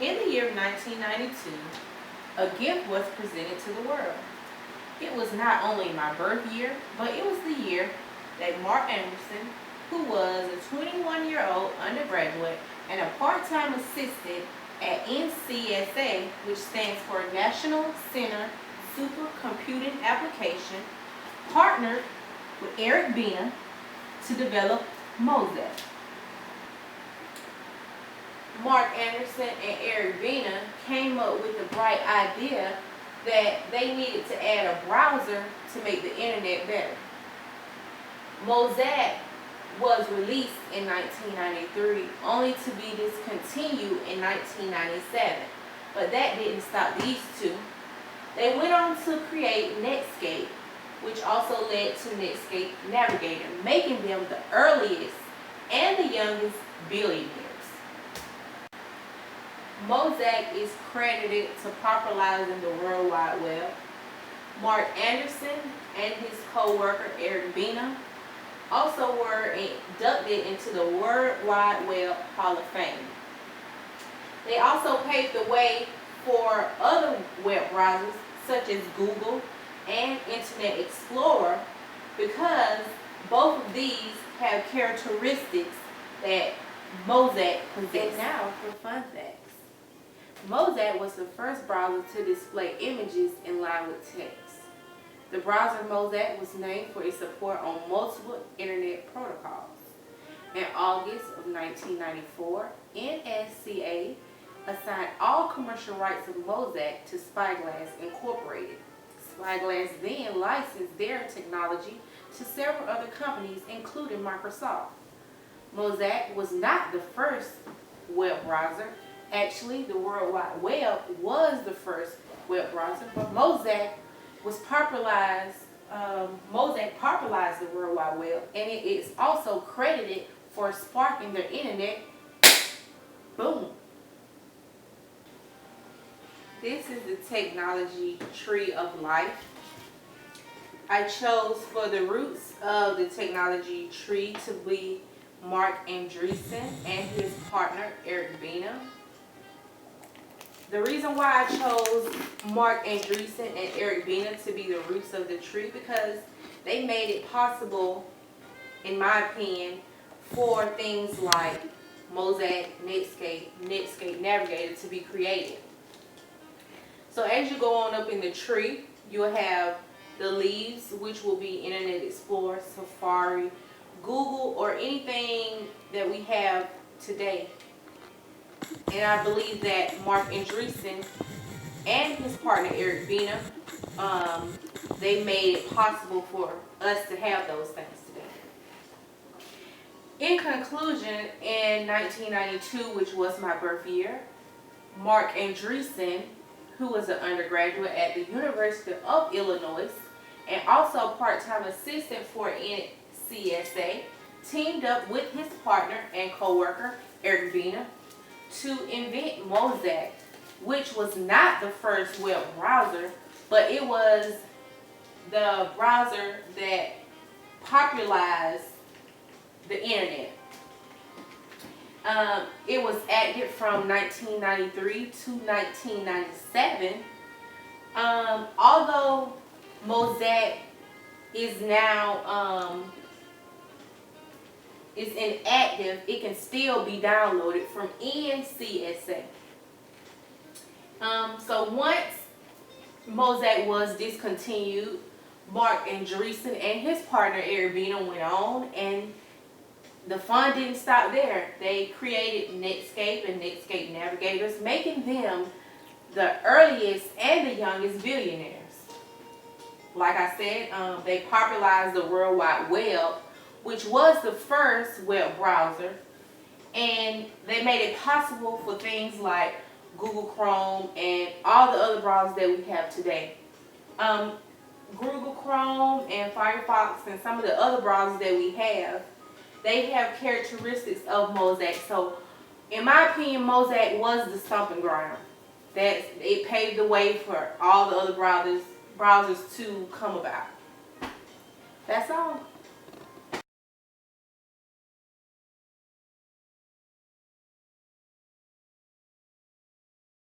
In the year of 1992, a gift was presented to the world. It was not only my birth year, but it was the year that Mark Anderson, who was a 21-year-old undergraduate and a part-time assistant at NCSA, which stands for National Center Supercomputing Application, partnered with Eric Bina to develop Mosaic. Mark Anderson and Eric Bina came up with the bright idea that they needed to add a browser to make the internet better. Mosaic was released in 1993, only to be discontinued in 1997. But that didn't stop these two. They went on to create Netscape, which also led to Netscape Navigator, making them the earliest and the youngest billionaires. Mosaic is credited to popularizing the World Wide Web. Mark Anderson and his co-worker Eric Bina also were inducted into the World Wide Web Hall of Fame. They also paved the way for other web browsers such as Google and Internet Explorer, because both of these have characteristics that Mosaic possesses. Now for fun facts. Mosaic was the first browser to display images in line with text. The browser Mosaic was named for its support on multiple internet protocols. In August of 1994, NSCA assigned all commercial rights of Mosaic to Spyglass Incorporated. Spyglass then licensed their technology to several other companies, including Microsoft. Mosaic was not the first web browser. Actually, the World Wide Web was the first web browser, but Mosaic popularized the World Wide Web, and it is also credited for sparking the internet. Boom. This is the technology tree of life. I chose for the roots of the technology tree to be Mark Andreessen and his partner Eric Bina. The reason why I chose Mark Andreessen and Eric Bina to be the roots of the tree, because they made it possible, in my opinion, for things like Mosaic, Netscape Navigator to be created. So as you go on up in the tree, you'll have the leaves, which will be Internet Explorer, Safari, Google, or anything that we have today. And I believe that Mark Andreessen and his partner Eric Bina, they made it possible for us to have those things today. In conclusion, in 1992, which was my birth year, Mark Andreessen, who was an undergraduate at the University of Illinois and also a part-time assistant for NCSA, teamed up with his partner and co-worker Eric Bina to invent Mosaic, which was not the first web browser, but it was the browser that popularized the internet. It was active from 1993 to 1997. Although Mosaic is now is inactive, it can still be downloaded from NCSA. So once Mosaic was discontinued, Mark Andreessen and his partner Eric Bina went on, and the fun didn't stop there. They created Netscape and Netscape Navigators, making them the earliest and the youngest billionaires. Like I said, they popularized the World Wide Web, which was the first web browser, and they made it possible for things like Google Chrome and all the other browsers that we have today. Google Chrome and Firefox and some of the other browsers that we have, they have characteristics of Mosaic. So in my opinion, Mosaic was the stomping ground. That it paved the way for all the other browsers to come about. That's all.